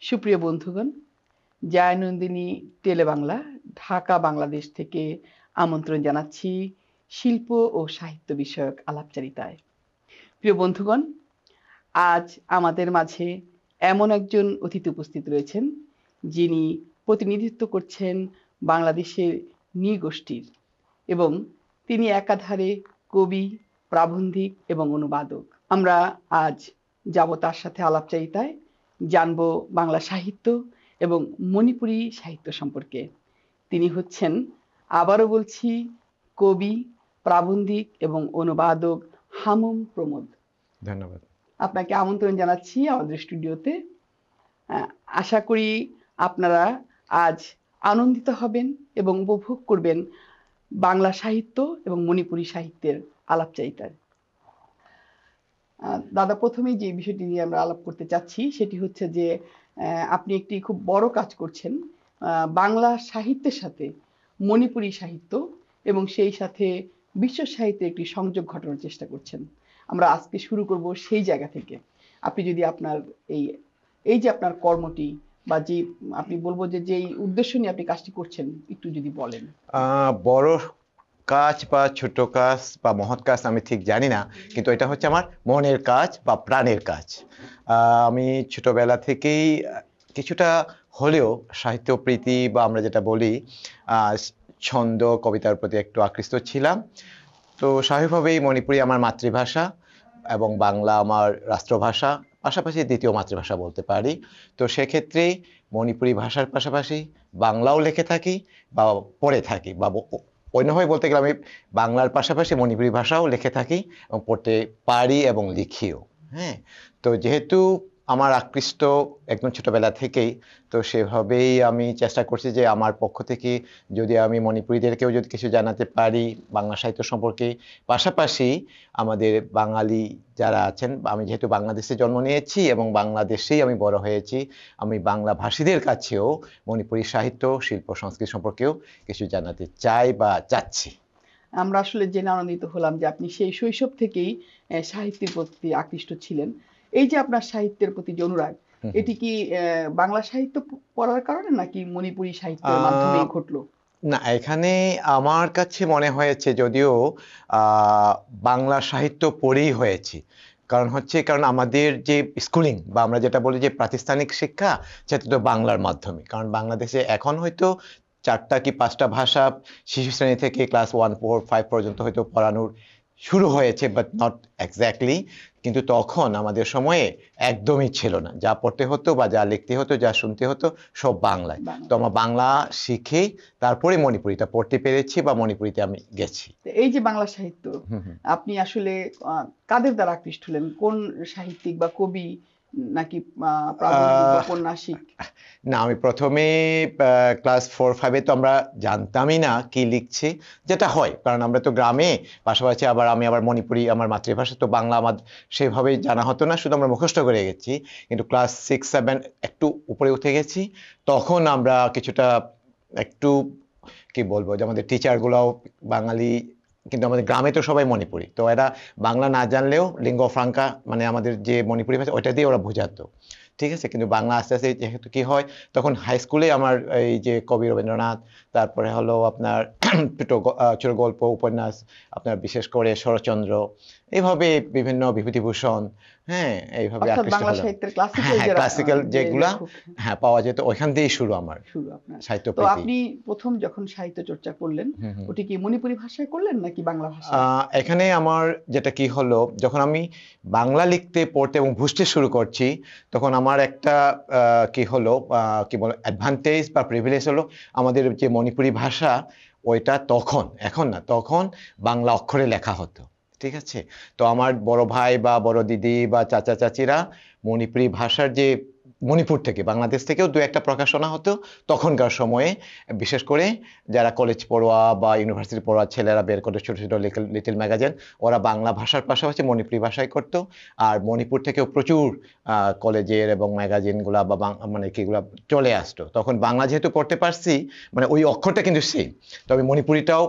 সুপ্রিয় বন্ধুগণ, জয়ানন্দিনী টেলিবাংলা ঢাকা বাংলাদেশ থেকে আমন্ত্রণ জানাচ্ছি শিল্প ও সাহিত্য বিষয়ক আলাপচারিতায়। প্রিয় বন্ধুগণ, আজ আমাদের মাঝে এমন একজন অতিথি উপস্থিত রয়েছেন যিনি প্রতিনিধিত্ব করছেন বাংলাদেশের নৃগোষ্ঠীর এবং তিনি একাধারে কবি, প্রাবন্ধিক এবং অনুবাদক। আমরা আজ যাব তার সাথে আলাপচারিতায়, জানব বাংলা সাহিত্য এবং মণিপুরী সাহিত্য সম্পর্কে। তিনি হচ্ছেন, আবারও বলছি, কবি, প্রাবন্ধিক এবং অনুবাদক হামুম প্রমোদ। ধন্যবাদ। আপনাকে আমন্ত্রণ জানাচ্ছি আমাদের স্টুডিওতে। আশা করি আপনারা আজ আনন্দিত হবেন এবং উপভোগ করবেন বাংলা সাহিত্য এবং মণিপুরী সাহিত্যের আলাপচারিতায়। দাদা, প্রথমেই যে বিষয়টি নিয়ে আমরা আলাপ করতে চাচ্ছি সেটি হচ্ছে যে আপনি একটি খুব বড় কাজ করছেন বাংলা সাহিত্যের সাথে মণিপুরী সাহিত্য এবং সেই সাথে বিশ্ব সাহিত্যের একটি সংযোগ ঘটানোর চেষ্টা করছেন। আমরা আজকে শুরু করব সেই জায়গা থেকে। আপনি যদি আপনার এই যে আপনার কর্মটি বা যে আপনি বলবো যে যেই উদ্দেশ্য নিয়ে আপনি কাজটি করছেন একটু যদি বলেন। বড় কাজ বা ছোট কাজ বা মহৎ কাজ আমি ঠিক জানি না, কিন্তু এটা হচ্ছে আমার মনের কাজ বা প্রাণের কাজ। আমি ছোটবেলা থেকেই কিছুটা হলেও সাহিত্য প্রীতি বা আমরা যেটা বলি ছন্দ কবিতার প্রতি একটু আকৃষ্ট ছিলাম। তো স্বাভাবিকভাবেই মণিপুরি আমার মাতৃভাষা এবং বাংলা আমার রাষ্ট্রভাষা, পাশাপাশি দ্বিতীয় মাতৃভাষা বলতে পারি। তো সেক্ষেত্রে মণিপুরি ভাষার পাশাপাশি বাংলাও লিখে থাকি বা পড়ে থাকি, বা অন্যভাবে বলতে গেলে আমি বাংলার পাশাপাশি মণিপুরি ভাষাও লিখে থাকি এবং পড়তে পারি এবং লিখিও। হ্যাঁ, তো যেহেতু আমার আকৃষ্ট একদম ছোটবেলা থেকেই, তো সেভাবেই আমি চেষ্টা করছি যে আমার পক্ষ থেকে যদি আমি মণিপুরীদেরকেও যদি কিছু জানাতে পারি বাংলা সাহিত্য সম্পর্কে, পাশাপাশি আমাদের বাঙালি যারা আছেন, আমি যেহেতু বাংলাদেশে জন্ম নিয়েছি এবং বাংলাদেশেই আমি বড় হয়েছি, আমি বাংলা ভাষীদের কাছেও মণিপুরী সাহিত্য, শিল্প, সংস্কৃতি সম্পর্কেও কিছু জানাতে চাই বা চাচ্ছি। আমরা আসলে জেনে আনন্দিত হলাম যে আপনি সেই শৈশব থেকেই সাহিত্যের প্রতি আকৃষ্ট ছিলেন। এই যে আপনার সাহিত্যের প্রতি যে অনুরাগ, এটি কি বাংলা সাহিত্য পড়ার কারণে নাকি মণিপুরী সাহিত্যের মাধ্যমেই ঘটলো? না, এখানে আমার কাছে মনে হয়েছে যদিও বাংলা সাহিত্য পড়েই হয়েছি। কারণ আমাদের যে স্কুলিং বা আমরা যেটা বলি যে প্রাতিষ্ঠানিক শিক্ষা, সেটা তো বাংলার মাধ্যমে। কারণ বাংলাদেশে এখন হয়তো 4টা কি 5টা ভাষা শিশু শ্রেণী থেকে ক্লাস 1, 4, 5 পর্যন্ত হয়তো পড়ানোর শুরু হয়েছে, বাট নট এক্স্যাক্টলি। কিন্তু তখন আমাদের সময়ে একদমই ছিল না। যা পড়তে হতো বা যা লিখতে হতো, যা শুনতে হতো, সব বাংলায়। তো আমরা বাংলা শিখে তারপরে মণিপুরিটা পড়তে পেরেছি বা মণিপুরিতে আমি গেছি। এই যে বাংলা সাহিত্য, আপনি আসলে কাদের দ্বারা আকৃষ্ট হলেন? কোন সাহিত্যিক বা কবি নাকি প্রাবন্ধিক বা উপন্যাসিক? না, আমি প্রথমে ক্লাস 4-5 তো আমরা জানতামই না কি লিখছি, যেটা হয় কারণ আমরা তো গ্রামে, পাশাপাশি আমি আবার মণিপুরি আমার মাতৃভাষা, তো বাংলা আমার সেভাবে জানা হতো না, শুধু আমরা মুখস্থ করে গেছি। কিন্তু ক্লাস 6-7 একটু উপরে উঠে গেছি, তখন আমরা কিছুটা একটু কি বলবো যে আমাদের টিচারগুলোও বাঙালি, কিন্তু আমাদের গ্রামে তো সবাই মণিপুরি, তো এরা বাংলা না জানলেও লিঙ্গ ফ্রাঙ্কা মানে আমাদের যে মণিপুরি ভাষা ওইটা দিয়ে ওরা বোঝাতো, ঠিক আছে। কিন্তু বাংলা আস্তে আস্তে যেহেতু কি হয়, তখন হাই স্কুলে আমার এই যে কবি রবীন্দ্রনাথ, তারপরে হলো আপনার ছোট গল্প উপন্যাস, আপনার বিশেষ করে শরৎচন্দ্র, এইভাবে বিভিন্ন বিভূতিভূষণ, হ্যাঁ, এইভাবে আকৃষ্ট হলাম। হ্যাঁ, ক্লাসিক্যাল যেগুলা হ্যাঁ পাওয়া যেত, ওইখান দিয়েই শুরু আমার সাহিত্য প্রীতি। তো আপনি প্রথম যখন সাহিত্য চর্চা করলেন, ওটি কি মণিপুরি ভাষায় করলেন নাকি বাংলা ভাষায়? এখানে আমার যেটা কি হলো, যখন আমি বাংলা লিখতে পড়তে এবং বুঝতে শুরু করছি, তখন আমার একটা কি হলো কি বল অ্যাডভান্টেজ বা প্রিভিলেজ হলো, আমাদের যে মণিপুরি ভাষা ওইটা তখন, এখন না, তখন বাংলা অক্ষরে লেখা হতো, ঠিক আছে। তো আমার বড় ভাই বা বড় দিদি বা চাচা চাচিরা মণিপুরি ভাষার যে মণিপুর থেকে, বাংলাদেশ থেকেও 2-1টা প্রকাশনা হতো তখনকার সময়ে, বিশেষ করে যারা কলেজ পড়ুয়া বা ইউনিভার্সিটি পড়ুয়া ছেলেরা বের করতো ছোট ছোট লিটল ম্যাগাজিন, ওরা বাংলা ভাষার পাশাপাশি মণিপুরি ভাষায় করতো। আর মণিপুর থেকেও প্রচুর কলেজের এবং ম্যাগাজিনগুলা বা মানে কিগুলা চলে আসতো। তখন বাংলা যেহেতু পড়তে পারছি, মানে ওই অক্ষরটা কিন্তু সেম, তবে মণিপুরিটাও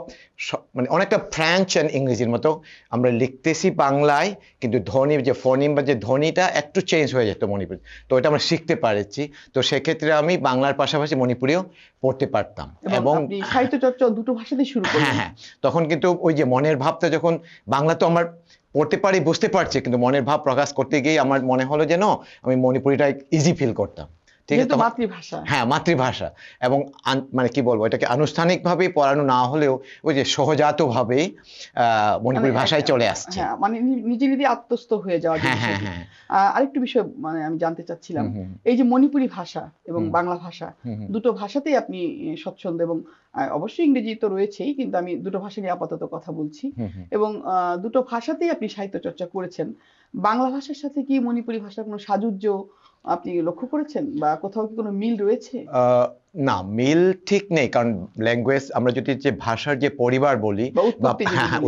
মানে অনেকটা ফ্রেঞ্চ অ্যান্ড ইংরেজির মতো আমরা লিখতেছি বাংলায়, কিন্তু ধ্বনি যে ফনিম বা যে ধ্বনিটা একটু চেঞ্জ হয়ে যেত মণিপুরি। তো এটা আমরা শিখতে পারেছি। তো সেক্ষেত্রে আমি বাংলার পাশাপাশি মণিপুরিও পড়তে পারতাম। এবং আপনি সাহিত্য চর্চা দুটো ভাষাতেই শুরু করলেন। হ্যাঁ হ্যাঁ, তখন কিন্তু ওই যে মনের ভাবটা, যখন বাংলা তো আমার পড়তে পারি, বুঝতে পারছি, কিন্তু মনের ভাব প্রকাশ করতে গিয়ে আমার মনে হলো যেন আমি মণিপুরিটা ইজি ফিল করতাম। ঠিক আছে, যেহেতু মাতৃভাষা। হ্যাঁ মাতৃভাষা, এবং মানে কি বলবো, এটাকে আনুষ্ঠানিকভাবে পড়ানো না হলেও ওই যে সহজাতভাবেই মণিপুরি ভাষায় চলে আসছে। হ্যাঁ, মানে নিজে নিজে আত্মস্থ হয়ে যাওয়া। হ্যাঁ হ্যাঁ হ্যাঁ। আরেকটু বিষয় মানে আমি জানতে চাচ্ছিলাম, এই যে মণিপুরি ভাষা এবং বাংলা ভাষা দুটো ভাষাতেই আপনি স্বচ্ছন্দ, এবং অবশ্যই ইংরেজি তো রয়েছেই, কিন্তু আমি দুটো ভাষা নিয়ে আপাতত কথা বলছি। এবং দুটো ভাষাতেই আপনি সাহিত্য চর্চা করেছেন। বাংলা ভাষার সাথে কি মণিপুরি ভাষার কোনো সাযুজ্য আপনি লক্ষ্য করেছেন, বা কোথাও কি কোনো মিল রয়েছে? না, মিল ঠিক নেই, কারণ ল্যাঙ্গুয়েজ আমরা যদি যে ভাষার যে পরিবার বলি বা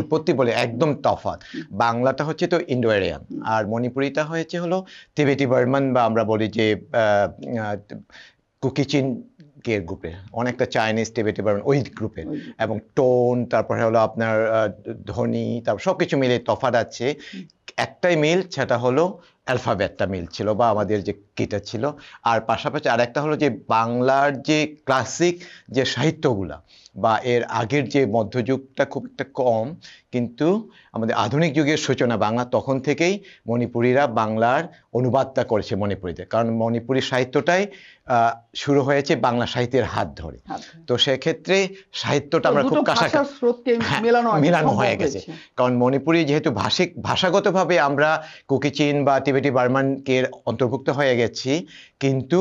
উৎপত্তি বলি, একদম তফাৎ। বাংলাটা হচ্ছে তো ইন্ডো আরিয়ান, আর মণিপুরিটা হয়েছে হলো তিবেটি বার্মান, বা আমরা বলি যে কুকিচিন কে গ্রুপে, অনেকটা চাইনিজ টিবেটি বার্মান ওই গ্রুপের। এবং টোন, তারপরে হলো আপনার ধ্বনি, তারপর সবকিছু মিলে তফাৎ আছে। একটাই মিল, সেটা হলো অ্যালফাবেটটা মিল ছিল, বা আমাদের যে কিটা ছিল। আর পাশাপাশি আরেকটা হলো যে বাংলার যে ক্লাসিক যে সাহিত্যগুলা বা এর আগের যে মধ্যযুগটা খুব একটা কম, কিন্তু আমাদের আধুনিক যুগের সূচনা বাংলা, তখন থেকেই মণিপুরীরা বাংলার অনুবাদটা করেছে মণিপুরিতে, কারণ মণিপুরি সাহিত্যটাই শুরু হয়েছে বাংলা সাহিত্যের হাত ধরে। তো সেক্ষেত্রে সাহিত্যটা আমরা খুব মেলানো হয়ে গেছে, কারণ মণিপুরি যেহেতু ভাষাগতভাবে আমরা কুকিচিন বা তিবেটি বার্মানকে অন্তর্ভুক্ত হয়ে গেছি, কিন্তু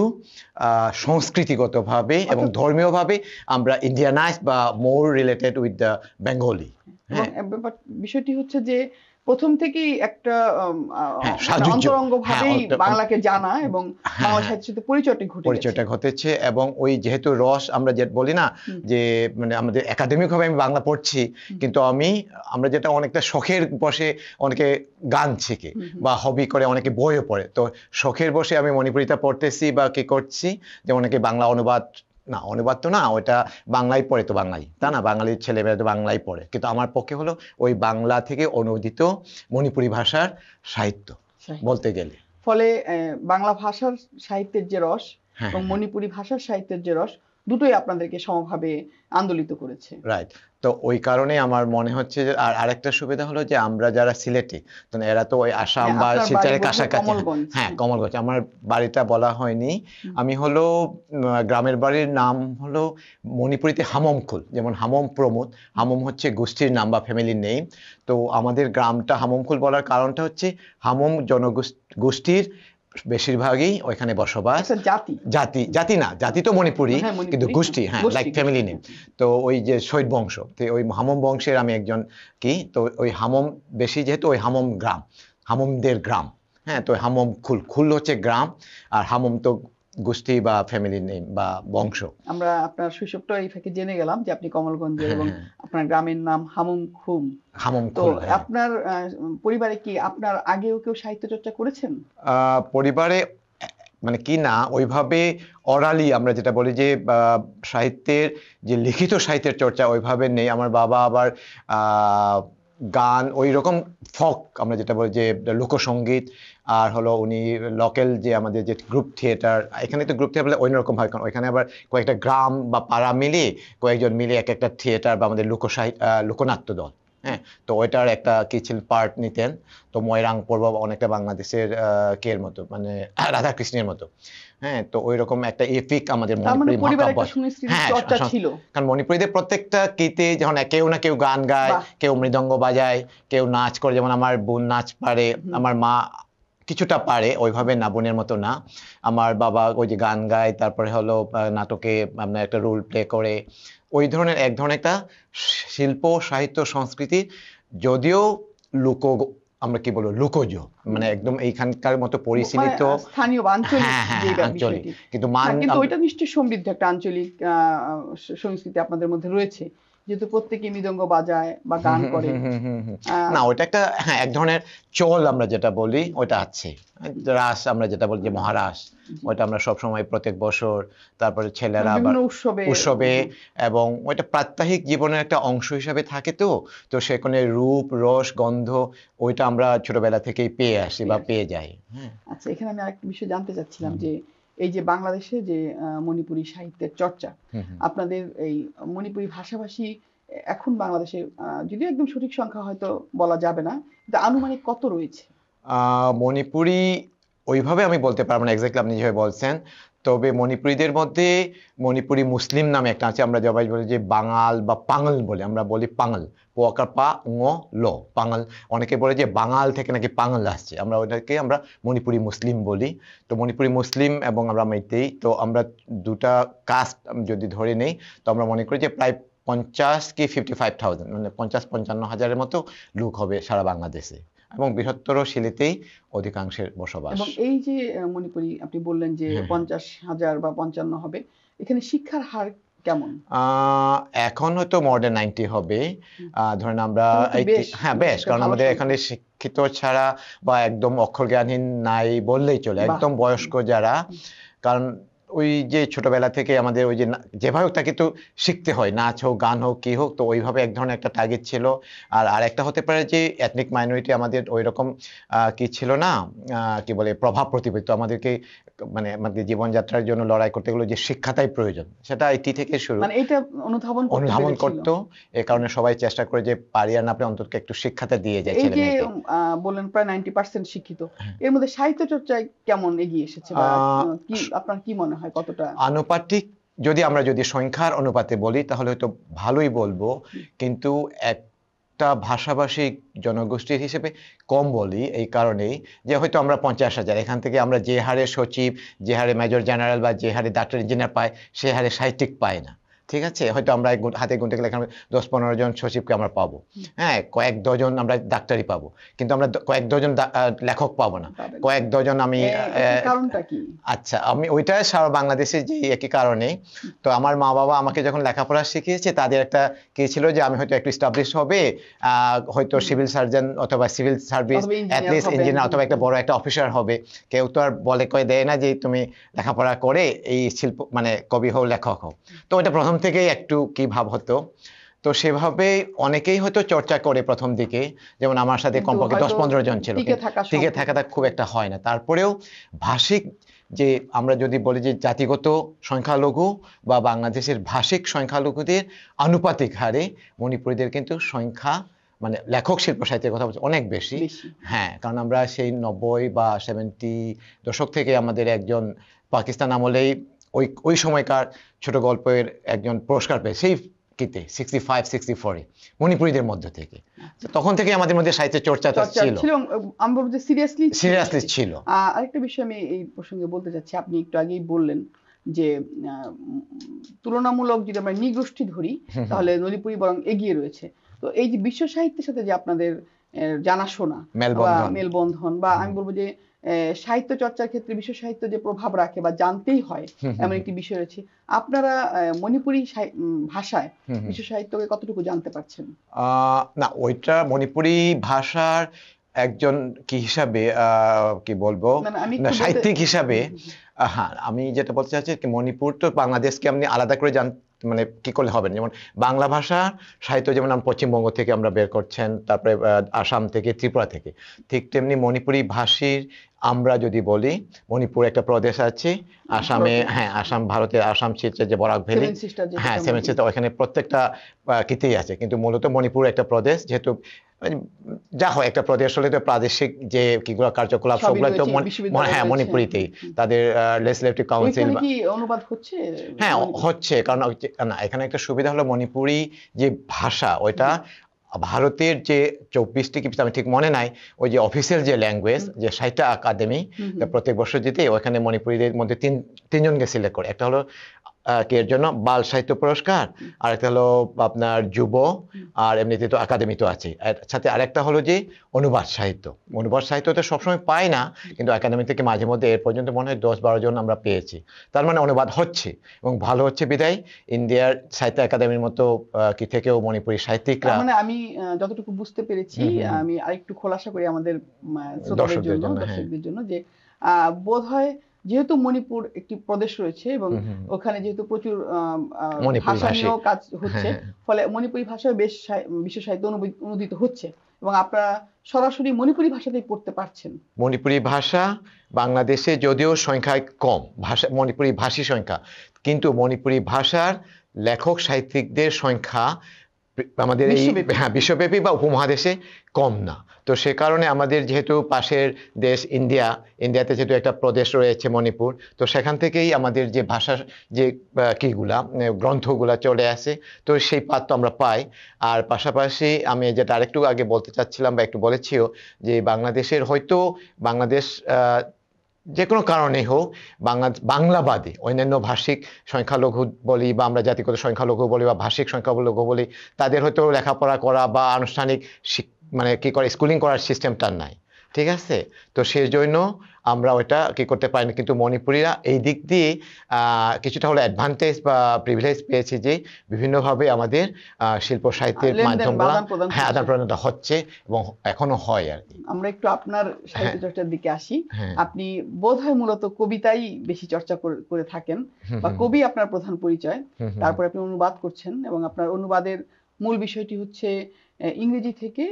সংস্কৃতিগতভাবে এবং ধর্মীয়ভাবে আমরা ইন্ডিয়ানাইজ বা মোর রিলেটেড উইথ দ্য বেঙ্গলি। বিষয়টি হচ্ছে যে প্রথম থেকেই একটা অন্তরঙ্গ ভাবেই বাংলাকে জানা এবং বাংলা সাহিত্যের সাথে পরিচয়টা ঘটেছে। এবং ওই যেহেতু রস আমরা যে বলি না যে মানে আমাদের একাডেমিক ভাবে আমি বাংলা পড়ছি, কিন্তু আমরা যেটা অনেকটা শখের বসে, অনেকে গান শিখে বা হবি করে, অনেকে বইও পড়ে, তো শখের বসে আমি মণিপুরিটা পড়তেছি বা কি করছি, যে অনেকে বাংলা অনুবাদ তো না, ওইটা বাংলায় পড়ে, তো বাংলাই তা না, বাঙালির ছেলেমেয়েরা তো বাংলাই পড়ে, কিন্তু আমার পক্ষে হলো ওই বাংলা থেকে অনুদিত মণিপুরি ভাষার সাহিত্য বলতে গেলে। ফলে বাংলা ভাষার সাহিত্যের যে রস এবং মণিপুরি ভাষার সাহিত্যের যে রস, দুটোই আপনাদেরকে সমভাবে আন্দোলিত করেছে। রাইট। তো ওই কারণে আমার মনে হচ্ছে যে আরেকটা সুবিধা হলো যে আমরা যারা সিলেটি, তো এরা তো ওই আসাম বা শিলচরের কাছাকাছি। হ্যাঁ, কমলগঞ্জ আমার বাড়িটা বলা হয়নি। আমি হলো গ্রামের বাড়ির নাম হলো মণিপুরিতে হামমখুল, যেমন হামম প্রমোদ, হামম হচ্ছে গোষ্ঠীর নাম বা ফ্যামিলির নেম। তো আমাদের গ্রামটা হামমখুল বলার কারণটা হচ্ছে হামম জনগোষ্ঠীর বেশিরভাগই ওইখানে বসবাস। জাতি না, জাতি তো মণিপুরি, কিন্তু গোষ্ঠী, হ্যাঁ, লাইক ফ্যামিলি নেম। তো ওই যে শৈব বংশ, তো ওই হামম বংশের আমি একজন তো ওই হামম বেশি, যেহেতু ওই হামম গ্রাম, হামমদের গ্রাম। হ্যাঁ, তো হামম খুল হচ্ছে গ্রাম, আর হামম তো গোষ্ঠী বা ফ্যামিলি নেম বা বংশ। আমরা আপনার শৈশবটা এই ফাঁকে জেনে গেলাম যে আপনি কমলগঞ্জে, এবং আপনার গ্রামের নাম হামমখুম। তো আপনার পরিবারে কি আপনার আগেও কেউ সাহিত্য চর্চা করেছেন? পরিবারে মানে কি না, ওইভাবে অরালি আমরা যেটা বলি যে সাহিত্যের যে লিখিত সাহিত্যের চর্চা ওইভাবে নেই। আমার বাবা আবার গান, ওই রকম ফক আমরা যেটা বলি যে লোকসঙ্গীত, আর হলো উনি লোকাল যে আমাদের যে গ্রুপ থিয়েটার, এখানে তো গ্রুপ থিয়েটার বলে অন্যরকম হয়, কারণ ওইখানে আবার কয়েকটা গ্রাম বা পাড়া মিলিয়ে কয়েকজন মিলিয়ে একটা থিয়েটার বা আমাদের লোকনাট্য দল। হ্যাঁ, তো ওইটার একটা কিছু পার্ট নিতেন। তো ময়রাং পর্ব অনেকটা বাংলাদেশের কের মতো, মানে রাধাকৃষ্ণের মতো। হ্যাঁ, তো ওই রকম একটা এপিক আমাদের মণিপুরি ছিল, কারণ মণিপুরীদের প্রত্যেকটা গীতে যখন কেউ না কেউ গান গায়, কেউ মৃদঙ্গ বাজায়, কেউ নাচ করে, যেমন আমার বোন নাচ পারে, আমার মা কিছুটা পারে, ওইভাবে না, বোনের মতো না। আমার বাবা ওই যে গান গায়, তারপরে হলো নাটকে আপনার একটা রোল প্লে করে, ওই ধরনের এক ধরনের একটা শিল্প সাহিত্য সংস্কৃতি, যদিও আমরা কি বলবো লোকজ, মানে একদম এইখানকার মতো পরিচালিত স্থানীয় আঞ্চলিক, কিন্তু ওইটা নিশ্চয়ই সমৃদ্ধ একটা আঞ্চলিক সংস্কৃতি আপনাদের মধ্যে রয়েছে। যেহেতু প্রত্যেকে মৃদঙ্গ বাজায় বা গান করে। না ওটা একটা হ্যাঁ এক ধরনের চল আমরা যেটা বলি ওটা আছে। রাস আমরা যেটা বলি যে মহারাস, ওটা আমরা সবসময় প্রত্যেক বছর, তারপরে ছেলেরা বিভিন্ন উৎসবে এবং ওইটা প্রাত্যহিক জীবনের একটা অংশ হিসাবে থাকে। তো সেখানে রূপ রস গন্ধ ওইটা আমরা ছোটবেলা থেকেই পেয়ে আসি বা পেয়ে যাই। আচ্ছা, এখানে আমি আরেকটা বিষয় জানতে চাচ্ছিলাম যে এই যে বাংলাদেশে যে মণিপুরী সাহিত্যের চর্চা, আপনাদের এই মণিপুরী ভাষাভাষী এখন বাংলাদেশে যদিও একদম সঠিক সংখ্যা হয়তো বলা যাবে না, কিন্তু আনুমানিক কত রয়েছে? মণিপুরি ওইভাবে আমি বলতে পারবো না এক্স্যাক্টলি আপনি যেভাবে বলছেন, তবে মণিপুরীদের মধ্যে মণিপুরি মুসলিম নামে একটা আছে, আমরা সবাই বলি যে বাঙাল বা পাঙ্গল বলে, আমরা বলি পাঙ্গল, পোয়াকার পা ঙ ল পাঙ্গল। অনেকে বলে যে বাঙাল থেকে নাকি পাঙ্গল আসছে, আমরা ওটাকে আমরা মণিপুরি মুসলিম বলি। তো মণিপুরি মুসলিম এবং আমরা মেইতেই, তো আমরা দুটা কাস্ট যদি ধরে নেই তো আমরা মনে করি যে প্রায় 50 কি 55,000 মানে 50-55,000 মতো লোক হবে সারা বাংলাদেশে, এবং বৃহত্তর সিলেটেই অধিকাংশের বসবাস। এবং এই যে মণিপুরি আপনি বললেন যে 50,000 বা 55 হবে, এখানে শিক্ষার হার কেমন? এখন হয়তো মোর দেন 90 হবে। ধরেন আমরা হ্যাঁ বেশ, কারণ আমাদের এখানে শিক্ষিত ছাড়া বা একদম অক্ষর জ্ঞানহীন নাই বললেই চলে, একদম বয়স্ক যারা, কারণ ওই যে ছোটবেলা থেকে আমাদের ওই যে যেভাবে তাকে তো শিখতে হয়, নাচ হোক গান হোক কি হোক, তো ওইভাবে এক ধরনের একটা টার্গেট ছিল। আর একটা হতে পারে যে এথনিক মাইনরিটি আমাদের ওই রকম কি ছিল না, কি বলে প্রভাব প্রতিপত্তি, আমাদেরকে মানে আমাদের জীবনযাত্রার জন্য লড়াই করতে গেলে যে শিক্ষাটাই প্রয়োজন, সেটা আইটি থেকে শুরু, মানে এটা অনুধাবন করতো। এই কারণে সবাই চেষ্টা করে যে পারি আর না আপনি অন্তত একটু শিক্ষাটা দিয়ে যায় ছেলে মেয়েকে। এই যে বলেন প্রায় 90% শিক্ষিত, এর মধ্যে সাহিত্য চর্চায় কেমন এগিয়ে এসেছে বা কি আপনার কি মনে হয় কতটা আনুপাতিক? যদি যদি সংখ্যার অনুপাতে বলি তাহলে হয়তো ভালোই বলবো, কিন্তু একটা ভাষাভাষী জনগোষ্ঠীর হিসেবে কম বলি এই কারণেই যে হয়তো আমরা 50,000, এখান থেকে আমরা যে হারে সচিব, যে হারে মেজর জেনারেল বা যে হারে ডাক্তার ইঞ্জিনিয়ার পাই, সে হারে সাহিত্যিক পায় না। ঠিক আছে, হয়তো আমরা হাতে গুনতে গেলে এখানে 10-15 জন সচিবকে আমরা পাবো, হ্যাঁ কয়েক ডজন আমরা ডাক্তারি পাবো, কিন্তু আমরা কয়েক ডজন লেখক পাবো না, কয়েক ডজন আমি কারণটা কি? আচ্ছা, আমি ওইটা সারা বাংলাদেশে যে একই কারণে। তো আমার মা বাবা আমাকে যখন লেখাপড়া শিখিয়েছে, তাদের একটা কি ছিল যে আমি হয়তো একটু এস্টাবলিশ হবে, হয়তো সিভিল সার্জন অথবা সিভিল সার্ভিস অ্যাটলিস্ট ইঞ্জিনিয়ার অথবা একটা বড় একটা অফিসার হবে। কেউ তো আর বলে কয়ে দেয় না যে তুমি লেখাপড়া করে এই শিল্প মানে কবি হও লেখক হও। তো ওইটা প্রথম থেকেই একটু কি ভাব হতো, তো সেভাবে অনেকেই হয়তো চর্চা করে প্রথম দিকে, যেমন আমার সাথে কমপক্ষে 10-15 জন ছিল, টিকে থাকাটা খুব একটা হয় না। তারপরেও ভাষিক যে আমরা যদি বলি যে জাতিগত সংখ্যালঘু বা বাংলাদেশের ভাষিক সংখ্যালঘুদের আনুপাতিক হারে মণিপুরীদের কিন্তু সংখ্যা মানে লেখক শিল্প সাহিত্যের কথা বলছে অনেক বেশি। হ্যাঁ, কারণ আমরা সেই 90 বা 70 দশক থেকে আমাদের একজন পাকিস্তান আমলেই ওই সময়কার ছোট গল্পের একজন পুরস্কার পেয়ে, সেই কিতে 65-64 মণিপুরীদের মধ্য থেকে। তখন থেকে আমাদের মধ্যে সাহিত্যের চর্চাটা ছিল, আমি বলবো যে সিরিয়াসলি ছিল। আরেকটা বিষয় আমি এই প্রসঙ্গে বলতে চাচ্ছি, আপনি একটু আগেই বললেন যে তুলনামূলক যদি আমরা নৃগোষ্ঠী ধরি তাহলে মণিপুরী বরং এগিয়ে রয়েছে। তো এই যে বিশ্ব সাহিত্যের সাথে যে আপনাদের জানাশোনা মেলবন্ধন বা আমি বলবো যে সাহিত্য চর্চার ক্ষেত্রে বিশ্ব সাহিত্য যে প্রভাব রাখে বা জানতেই হয় এমন একটি বিষয় রয়েছে, আপনারা মণিপুরী ভাষায় বিশ্ব সাহিত্যকে কতটুকু জানতে পারছেন? না, ওইটা মণিপুরী ভাষার একজন কি হিসাবে কি বলবো সাহিত্যিক হিসাবে, হ্যাঁ আমি যেটা বলতে চাচ্ছি মণিপুর তো বাংলাদেশকে আপনি আলাদা করে মানে কি করলে হবে না। যেমন বাংলা ভাষা সাহিত্য যেমন আমরা পশ্চিমবঙ্গ থেকে আমরা বের করছেন, তারপরে আসাম থেকে, ত্রিপুরা থেকে, ঠিক তেমনি মণিপুরি ভাষীর আমরা যদি বলি মণিপুর একটা প্রদেশ আছে আসামে, হ্যাঁ আসাম ভারতের আসাম শিলচর যে বরাক ভ্যালি, হ্যাঁ 7 সিস্টার, ওখানে প্রত্যেকটা কিতেই আছে, কিন্তু মূলত মণিপুর একটা প্রদেশ, যেহেতু যা হয় একটা প্রদেশ হলে তো প্রাদেশিক যে কিগুলো কার্যকলাপ সবগুলো তো হ্যাঁ মণিপুরিতেই, তাদের লেজিসলেটিভ কাউন্সিল অনুবাদ হচ্ছে, হ্যাঁ হচ্ছে, কারণ না এখানে একটা সুবিধা হলো মণিপুরি যে ভাষা ওইটা ভারতের যে 24টি কি আমি ঠিক মনে নাই, ওই যে অফিসিয়াল যে ল্যাঙ্গুয়েজ যে সাহিত্য আকাদেমি প্রত্যেক বছর যেতে ওইখানে মণিপুরীদের মধ্যে তিনজনকে সিলেক্ট করে, একটা হলো এর জন্য বাল সাহিত্য পুরস্কার, আর একটা হলো আপনার যুব, আর এমনিতে তো একাডেমি তো আছে, এর সাথে আরেকটা হলো যে অনুবাদ সাহিত্য। অনুবাদ সাহিত্য তো সবসময় পাই না, কিন্তু একাডেমি থেকে মাঝে মধ্যে এর পর্যন্ত মনে হয় 10-12 জন আমরা পেয়েছি। তার মানে অনুবাদ হচ্ছে এবং ভালো হচ্ছে বিদায় ইন্ডিয়ার সাহিত্য একাডেমির মতো কি থেকেও মণিপুরী সাহিত্যিকরা। তার মানে আমি যতটুকু বুঝতে পেরেছি, আমি আরেকটু খোলাসা করি আমাদের শ্রোতাদের দর্শকদের জন্য, জন্য, হ্যাঁ। দর্শকদের জন্য, যে বোধহয় যেহেতু মণিপুর একটি প্রদেশ রয়েছে এবং ওখানে যেহেতু প্রচুর মণিপুরী ভাষা ভাষী, নিয়েও কাজ হচ্ছে, হ্যাঁ, হ্যাঁ। ফলে মণিপুরী ভাষায় বেশ বিশ্ব সাহিত্য অনুদিত হচ্ছে এবং আপনারা সরাসরি মণিপুরী ভাষাতেই পড়তে পারছেন। মণিপুরী ভাষা বাংলাদেশে যদিও সংখ্যায় কম, ভাষা মণিপুরী ভাষী সংখ্যা, কিন্তু মণিপুরী ভাষার লেখক সাহিত্যিকদের সংখ্যা আমাদের এই বিশ্বব্যাপী। হ্যাঁ বিশ্বব্যাপী বা উপমহাদেশে কম না। তো সে কারণে আমাদের যেহেতু পাশের দেশ ইন্ডিয়াতে যেহেতু একটা প্রদেশ রয়েছে মণিপুর, তো সেখান থেকেই আমাদের যে ভাষার যে কিগুলা গ্রন্থগুলা চলে আসে, তো সেই পাঠ তো আমরা পাই। আর পাশাপাশি আমি যেটা আরেকটু আগে বলতে চাচ্ছিলাম বা একটু বলেছিও, যে বাংলাদেশের হয়তো বাংলাদেশ যে কোনো কারণেই হোক বাংলা বাদে অন্যান্য ভাষিক সংখ্যালঘু বলি বা আমরা জাতিগত সংখ্যালঘু বলি বা ভাষিক সংখ্যালঘু বলি, তাদের হয়তো লেখাপড়া করা বা আনুষ্ঠানিক মানে কি করে স্কুলিং করার সিস্টেমটা নাই, ঠিক আছে? তো সেই জন্য আমরা ওইটা কি করতে পারিনি, কিন্তু মণিপুরীরা এই দিক দিয়ে কিছুটা হলো অ্যাডভান্টেজ বা প্রিভিলেজ পেয়েছে যে বিভিন্নভাবে আমাদের শিল্প সাহিত্যের মাধ্যমগুলো হ্যাঁ আদান প্রদানটা হচ্ছে এবং এখনো হয় আর কি। আমরা একটু আপনার সাহিত্য চর্চার দিকে আসি। হ্যাঁ। আপনি বোধহয় মূলত কবিতাই বেশি চর্চা করে থাকেন, বা কবি আপনার প্রধান পরিচয়। তারপরে আপনি অনুবাদ করছেন এবং আপনার অনুবাদের মূল বিষয়টি হচ্ছে ইংরেজি থেকে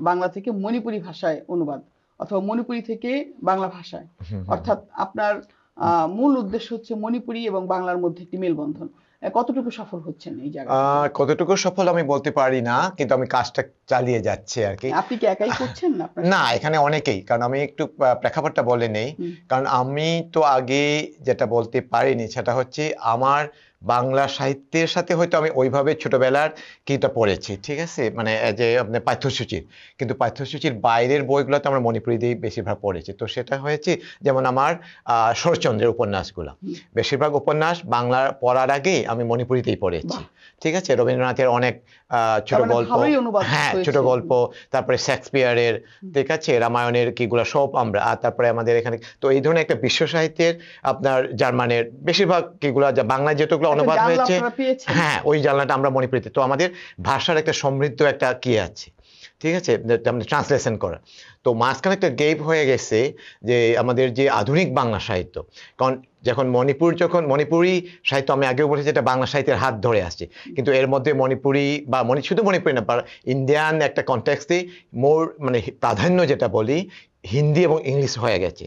বাংলা থেকে মণিপুরী ভাষায় অনুবাদ, অথবা মণিপুরী থেকে বাংলা ভাষায়। অর্থাৎ আপনার মূল উদ্দেশ্য হচ্ছে মণিপুরী এবং বাংলার মধ্যে একটি মেলবন্ধন। কতটুকু সফল হচ্ছেন এই জায়গায়? কতটুকু সফল আমি বলতে পারি না, কিন্তু আমি কাজটা চালিয়ে যাচ্ছি আর কি। আপনি কি একাই করছেন না? না, এখানে অনেকেই, কারণ আমি একটু প্রেক্ষাপটটা বলে নেই। কারণ আমি তো আগে যেটা বলতে পারিনি সেটা হচ্ছে আমার বাংলা সাহিত্যের সাথে হয়তো আমি ওইভাবে ছোটবেলার কিটা পড়েছি, ঠিক আছে, মানে যে আপনার পাঠ্যসূচির, কিন্তু পাঠ্যসূচির বাইরের বইগুলোতে আমরা মণিপুরি দিয়ে বেশিরভাগ পড়েছি। তো সেটা হয়েছে যেমন আমার শরৎচন্দ্রের উপন্যাসগুলো, বেশিরভাগ উপন্যাস বাংলা পড়ার আগে আমি মণিপুরিতেই পড়েছি, ঠিক আছে। রবীন্দ্রনাথের অনেক ছোট গল্প, হ্যাঁ ছোট গল্প, তারপরে শেক্সপিয়ারের, ঠিক আছে, রামায়ণের কিগুলো সব আমরা, আর তারপরে আমাদের এখানে তো এই ধরনের একটা বিশ্ব সাহিত্যের আপনার জার্মানের বেশিরভাগ কিগুলো বাংলায় যেটুকু অনুবাদ হয়েছে, হ্যাঁ ওই জানলাটা আমরা মণিপুরিতে। তো আমাদের ভাষার একটা সমৃদ্ধ একটা কি আছে, ঠিক আছে, ট্রান্সলেশন করা। তো মাঝখানে একটা গেপ হয়ে গেছে যে আমাদের যে আধুনিক বাংলা সাহিত্য, কারণ যখন মণিপুরি সাহিত্য আমি আগেও বলেছি এটা বাংলা সাহিত্যের হাত ধরে আসছে, কিন্তু এর মধ্যে মণিপুরি বা শুধু মণিপুরি না, ইন্ডিয়ান একটা কনটেক্সটে মানে প্রাধান্য যেটা বলি হিন্দি এবং ইংলিশ হয়ে গেছে।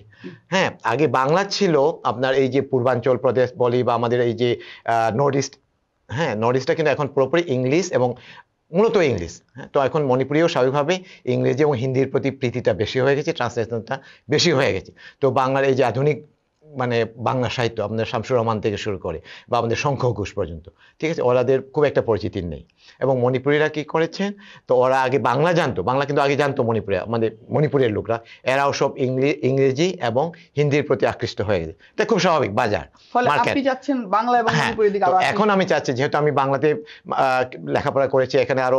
হ্যাঁ, আগে বাংলা ছিল আপনার এই যে পূর্বাঞ্চল প্রদেশ বলি বা আমাদের এই যে নর্থ ইস্ট, হ্যাঁ নর্থ ইস্টটা কিন্তু এখন পুরোপুরি ইংলিশ এবং মূলত ইংলিশ। হ্যাঁ, তো এখন মণিপুরিও স্বাভাবিকভাবে ইংরেজি এবং হিন্দির প্রতি প্রীতিটা বেশি হয়ে গেছে, ট্রান্সলেশনটা বেশি হয়ে গেছে। তো বাংলার এই যে আধুনিক মানে বাংলা সাহিত্য আমাদের শামসুর রহমান থেকে শুরু করে বা আমাদের শঙ্খ ঘোষ পর্যন্ত, ঠিক আছে, ওরাদের খুব একটা পরিচিতি নেই। এবং মণিপুরীরা কি করেছেন, তো ওরা আগে বাংলা জানতো, বাংলা কিন্তু আগে জানতো মণিপুরে, আমাদের মণিপুরের লোকরা, এরাও সব ইংরেজি এবং হিন্দির প্রতি আকৃষ্ট হয়ে গেছে। এটা খুব স্বাভাবিক বাজার মার্কেট। এখন আমি চাচ্ছি, যেহেতু আমি বাংলাতে লেখাপড়া করেছি, এখানে আরো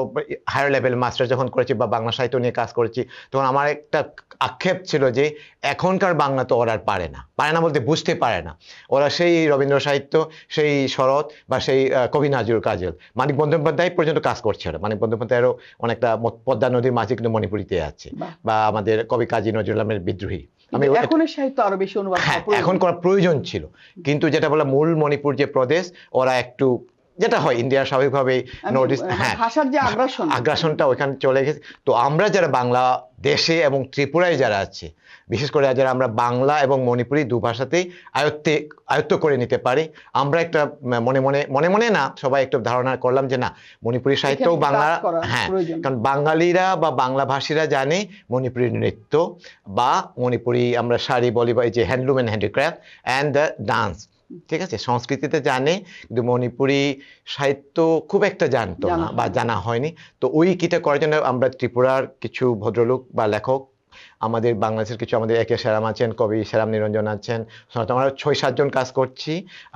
হায়ার লেভেল মাস্টার যখন করেছি বা বাংলা সাহিত্য নিয়ে কাজ করেছি, তখন আমার একটা আক্ষেপ ছিল যে এখনকার বাংলা তো ওরা পারে না বলতে বুঝতে পারে না। ওরা সেই রবীন্দ্র সাহিত্য, সেই শরৎ বা সেই কবি নজরুল কাজল, মানিক বন্দ্যোপাধ্যায় পর্যন্ত কাজ করছে ওরা। মানিক বন্দ্যোপাধ্যায়েরও অনেকটা পদ্মা নদীর মাঝে কিন্তু মণিপুরিতে আছে, বা আমাদের কবি কাজী নজরুল ইসলামের বিদ্রোহী। এখন সাহিত্য আরো বেশি অনুবাদ এখন করা প্রয়োজন ছিল, কিন্তু যেটা বলা মূল মণিপুর যে প্রদেশ, ওরা একটু যেটা হয় ইন্ডিয়ার স্বাভাবিকভাবে নর্থ ইস্ট, হ্যাঁ ভাষার যে আগ্রাসনটা ওইখানে চলে গেছে। তো আমরা যারা বাংলা দেশে এবং ত্রিপুরায় যারা আছে, বিশেষ করে যারা আমরা বাংলা এবং মণিপুরি দু ভাষাতেই আয়ত্ত করে নিতে পারি, আমরা একটা মনে মনে না সবাই একটু ধারণা করলাম যে না মণিপুরি সাহিত্যও বাংলা, হ্যাঁ কারণ বাঙালিরা বা বাংলা ভাষীরা জানে মণিপুরি নৃত্য বা মণিপুরি আমরা শাড়ি বলি বা এই যে handloom and handicraft and the dance, ঠিক আছে, সংস্কৃতিতে জানে, কিন্তু মণিপুরি সাহিত্য খুব একটা জানতো না বা জানা হয়নি। তো ওই কিটা করার জন্য আমরা ত্রিপুরার কিছু ভদ্রলোক বা লেখক আমাদের বাংলাদেশের কিছু আমাদের একে সেরাম আছেন, কবি সেরাম নিরঞ্জন আছেন, আমরা 6-7 জন কাজ করছি।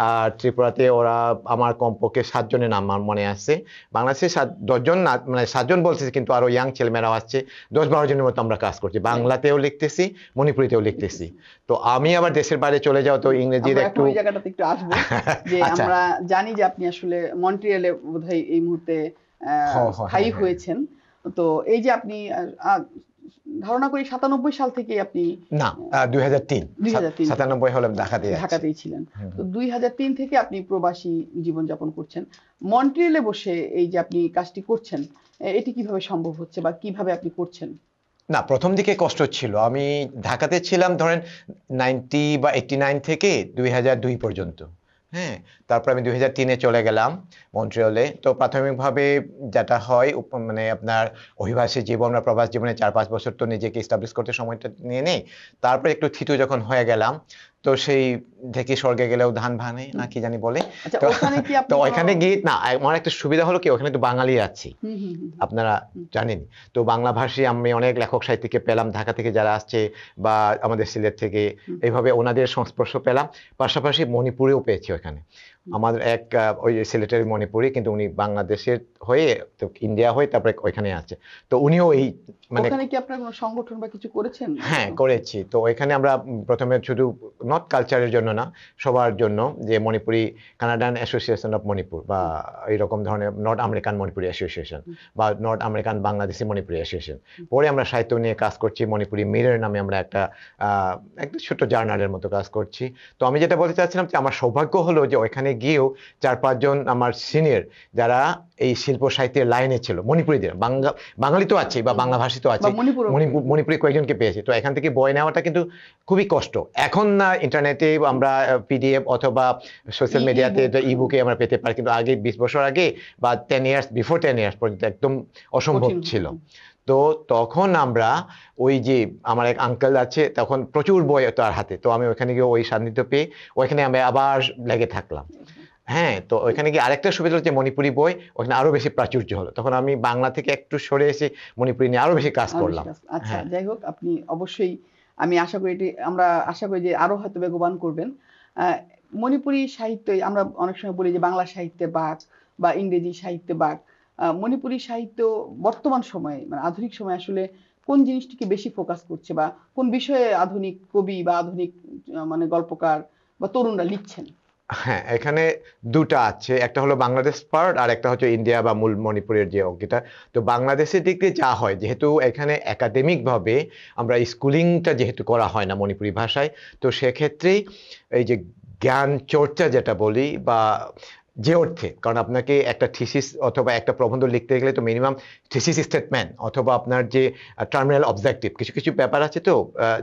আর ত্রিপুরাতে ওরা আমার কমপক্ষে 7 জনের নাম আমার মনে আছে। বাংলাদেশে 10 জন না, মানে 7 জন বলতেছি, কিন্তু আরো ইয়াং ছেলেমেয়েরাও আসছে, 10-12 জনের মতো আমরা কাজ করছি। বাংলাতেও লিখতেছি, মণিপুরিতেও লিখতেছি। তো আমি আবার দেশের বাইরে চলে যাও, তো ইংরেজির আমরা একটু এখন ওই জায়গাটাতে একটু আসবো যে আচ্ছা। আমরা জানি যে আপনি আসলে মন্ট্রিয়ালে বোধহয় এই মুহূর্তে স্থায়ী হ্যাঁ। হয়েছেন। তো এই যে আপনি ধারণা করি 97 সাল থেকে আপনি না, 2003 2003 97 হলে ঢাকাতেই আছি। ঢাকাতেই ছিলেন। তো 2003 থেকে আপনি প্রবাসী জীবনযাপন করছেন। মন্ট্রিয়ালে বসে এই যে আপনি কাজটি করছেন, এটি কিভাবে সম্ভব হচ্ছে বা কিভাবে আপনি করছেন? না, প্রথম দিকে কষ্ট ছিল। আমি ঢাকাতে ছিলাম ধরেন 90 বা 89 থেকে 2002 পর্যন্ত। হ্যাঁ, তারপর আমি 2003-এ চলে গেলাম মন্ট্রিয়লে। তো প্রাথমিকভাবে যেটা হয়, মানে আপনার অভিবাসী জীবন বা প্রবাস জীবনে 4-5 বছর তো নিজেকে এস্টাবলিশ করতে সময়টা নিয়ে নেই। তারপর একটু থিতু যখন হয়ে গেলাম, তো সেই ঢেকি স্বর্গে গেলেও ধান ভানে না কি জানি বলে। আচ্ছা, তো ওখানে কি আপনি তো ওইখানে গিয়ে না, আমার একটা সুবিধা হলো কি, ওখানে তো বাঙালি আছি, হুম। আপনারা জানেন। তো বাংলা ভাষী আমি অনেক লেখক সাহিত্যিককে পেলাম, ঢাকা থেকে যারা আসছে বা আমাদের সিলেট থেকে, এইভাবে ওনাদের সংস্পর্শ পেলাম। পাশাপাশি মণিপুরেও পেয়েছি ওখানে। আমাদের এক ওই সিলেটের মণিপুরি, কিন্তু উনি বাংলাদেশের হয়ে তো ইন্ডিয়া হয়ে তারপরে ওইখানে আছে। তো উনিও এই মানে ওখানে কি আপনারা কোনো সংগঠন বা কিছু করেছেন? হ্যাঁ, করেছি। তো ওইখানে আমরা প্রথমে শুধু নর্থ কালচারের জন্য না, সবার জন্য, যে মণিপুরি কানাডান অ্যাসোসিয়েশন অফ মণিপুর বা এইরকম ধরনের নর্থ আমেরিকান মণিপুরি অ্যাসোসিয়েশন বা north American Bangladeshi Manipuri association. পরে আমরা সাহিত্য নিয়ে কাজ করছি, মণিপুরি মিরর নামে আমরা একটা ছোট্ট জার্নালের মতো কাজ করছি। তো আমি যেটা বলতে চাচ্ছিলাম যে আমার সৌভাগ্য হলো যে ওইখানে গিয়েও 4-5 জন আমার সিনিয়র যারা এই শিল্প সাহিত্যের লাইনে ছিল, মণিপুরীদের, বাঙালি তো আছে বা বাংলা ভাষী তো আছে, মণিপুরি কয়েকজনকে পেয়েছি। তো এখান থেকে বই নেওয়াটা কিন্তু খুবই কষ্ট। এখন না ইন্টারনেটে আমরা পিডিএফ অথবা সোশ্যাল মিডিয়াতে ইবুকে আমরা পেতে পারি, কিন্তু আগে 20 বছর আগে বা 10 ইয়ার্স বিফোর 10 ইয়ার্স পর্যন্ত একদম অসম্ভব ছিল। তো তখন আমরা ওই যে আমার এক আঙ্কেল আছে, তখন প্রচুর বই তার হাতে, তো আমি ওইখানে গিয়ে ওই সান্নিধ্য পেয়ে ওইখানে আমি আবার লেগে থাকলাম। হ্যাঁ, তো ওইখানে গিয়ে আরেকটা সুবিধা হচ্ছে মণিপুরি বই ওখানে আরো বেশি প্রাচুর্য হলো। তখন আমি বাংলা থেকে একটু সরে এসে মণিপুরি নিয়ে আরো বেশি কাজ করলাম। আচ্ছা, যাই হোক, আপনি অবশ্যই, আমি আশা করি আমরা আশা করি যে আরো হয়তো বেগবান করবেন। মণিপুরি সাহিত্য, আমরা অনেক সময় বলি যে বাংলা সাহিত্যে বাক বা ইংরেজি সাহিত্যে বাক। মণিপুরি সাহিত্য বর্তমান সময়ে, মানে আধুনিক সময়ে আসলে কোন জিনিসটিকে বেশি ফোকাস করছে বা কোন বিষয়ে আধুনিক কবি বা আধুনিক মানে গল্পকার বা তরুণরা লিখছেন? হ্যাঁ, এখানে দুটা আছে, একটা হলো বাংলাদেশ পার্ট আর একটা হচ্ছে ইন্ডিয়া বা মূল মণিপুরের যে অঙ্কটা। তো বাংলাদেশের দিক দিয়ে যা হয়, যেহেতু এখানে একাডেমিক ভাবে আমরা স্কুলিংটা যেহেতু করা হয় না মণিপুরি ভাষায়, তো সেক্ষেত্রে এই যে জ্ঞান চর্চা যেটা বলি বা যে অর্থে, কারণ আপনাকে একটা থিসিস অথবা একটা প্রবন্ধ লিখতে গেলে তো মিনিমাম থিসিস স্টেটমেন্ট অথবা আপনার যে টার্মিনাল অবজেক্টিভ কিছু কিছু ব্যাপার আছে, তো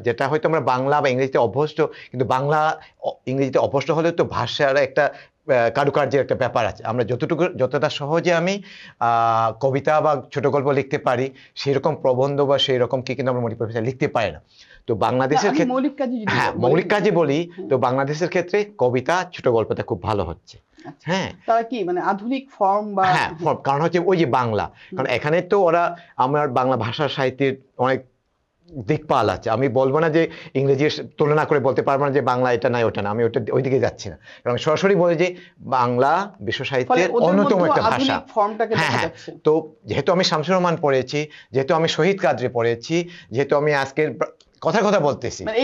যেটা হয়তো আমরা বাংলা বা ইংরেজিতে অভ্যস্ত, কিন্তু বাংলা ইংরেজিতে অভ্যস্ত হলেও তো ভাষার একটা কারুকার্যের একটা ব্যাপার আছে। আমরা যতটা সহজে আমি কবিতা বা ছোট গল্প লিখতে পারি, সেরকম প্রবন্ধ বা সেই রকম কি কিন্তু আমরা মণিপুরি ভাষায় লিখতে পারি না। তো বাংলাদেশের ক্ষেত্রে মৌলিক কাজে বলি, তো বাংলাদেশের ক্ষেত্রে কবিতা ছোট গল্পটা খুব ভালো হচ্ছে। হ্যাঁ, তারা কি মানে আধুনিক ফর্ম বা হ্যাঁ, কারণ হচ্ছে ওই যে বাংলা, কারণ এখানে তো ওরা আমার বাংলা ভাষা সাহিত্যের অনেক দিকপাল আছে। আমি বলবো না যে ইংরেজির তুলনা করে বলতে পারবো না যে বাংলা এটা নাই ওটা না, আমি ওই দিকে যাচ্ছি না, কারণ সরাসরি বলে যে বাংলা বিশ্ব সাহিত্যের অন্যতম একটা ভাষা। হ্যাঁ, তো যেহেতু আমি শামসুর রহমান পড়েছি, যেহেতু আমি শহীদ কাদরি পড়েছি, যেহেতু আমি আজকের কথা বলতেছি, হ্যাঁ,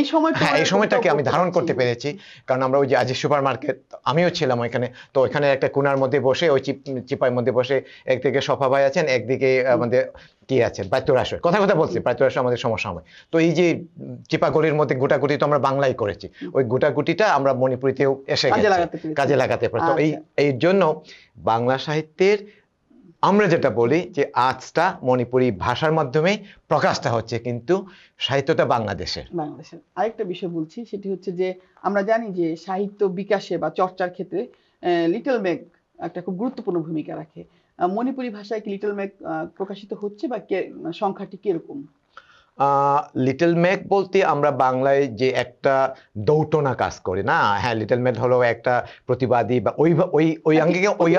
এই সময়টাকে আমি ধারণ করতে পেরেছি। কারণ আমরা ওই যে আজিজ সুপার মার্কেট, আমিও ছিলাম ওইখানে, তো ওইখানে একটা কোনার মধ্যে বসে ওই চিপার মধ্যে বসে একদিকে সফা ভাই আছেন, একদিকে আমাদের কি আছেন প্রাত্যরাস, কথা বলছি, প্রাত্যরাস আমাদের সমস্যা হয়। তো এই যে চিপাগলির মধ্যে গোটাগুটি তো আমরা বাংলাই করেছি, ওই গোটাগুটিটা আমরা মণিপুরিতেও এসে কাজে লাগাতে পারি। তো এই জন্য বাংলা সাহিত্যের আমরা যেটা বলি যে আজটা মণিপুরি ভাষার মাধ্যমে প্রকাশটা হচ্ছে, কিন্তু সাহিত্যটা বাংলাদেশের। আরেকটা বিষয় বলছি, সেটি হচ্ছে যে আমরা জানি যে সাহিত্য বিকাশে বা চর্চার ক্ষেত্রে লিটল ম্যাগ একটা খুব গুরুত্বপূর্ণ ভূমিকা রাখে। মণিপুরি ভাষায় কি লিটল ম্যাগ প্রকাশিত হচ্ছে বা সংখ্যাটি কিরকম? লিটল ম্যাগ বলতে আমরা বাংলায় যে একটা দৌটনা কাজ করি না, হ্যাঁ, লিটল ম্যাগ হলো একটা প্রতিবাদী বা ওই আঙ্গিকে ওই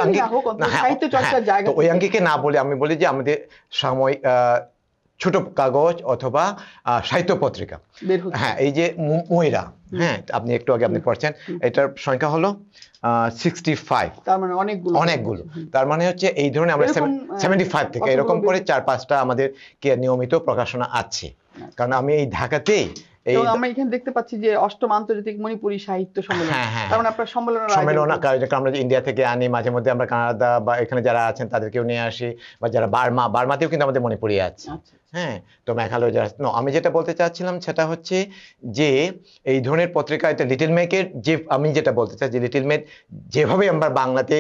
আঙ্গিকে না বলে আমি বলি যে আমাদের সাময়িক ছোট কাগজ অথবা সাহিত্য পত্রিকা। বের হচ্ছে। হ্যাঁ, এই যে ময়রা, হ্যাঁ আপনি একটু আগে আপনি পড়ছেন, এটার সংখ্যা হলো 65। তার মানে অনেকগুলো অনেকগুলো। তার মানে হচ্ছে এই ধরনের আমরা এরকম 75 থেকে এরকম করে 4-5টা আমাদের নিয়মিত প্রকাশনা আছে। কারণ আমি এই ঢাকাতেই এই এবং আমরা এখানে দেখতে পাচ্ছি যে 8ম আন্তর্জাতিক মণিপুরী সাহিত্য সম্মেলন, হ্যাঁ তার মানে আপনার সম্মেলনের সম্মেলন আয়োজন কার্যক্রম আমরা ইন্ডিয়া থেকে আনি, মাঝে মধ্যে আমরা কানাডা বা এখানে যারা আছেন তাদেরকেও নিয়ে আসি, বা যারা বার্মাতেও কিন্তু আমাদের মণিপুরি আছে। হ্যাঁ, তো মেঘালয় যারা আমি যেটা বলতে চাচ্ছিলাম সেটা হচ্ছে যে এই ধরনের পত্রিকা, এটা লিটল মেকের যে আমি যেটা বলতে চাই যে লিটল মেক যেভাবে আমরা বাংলাতে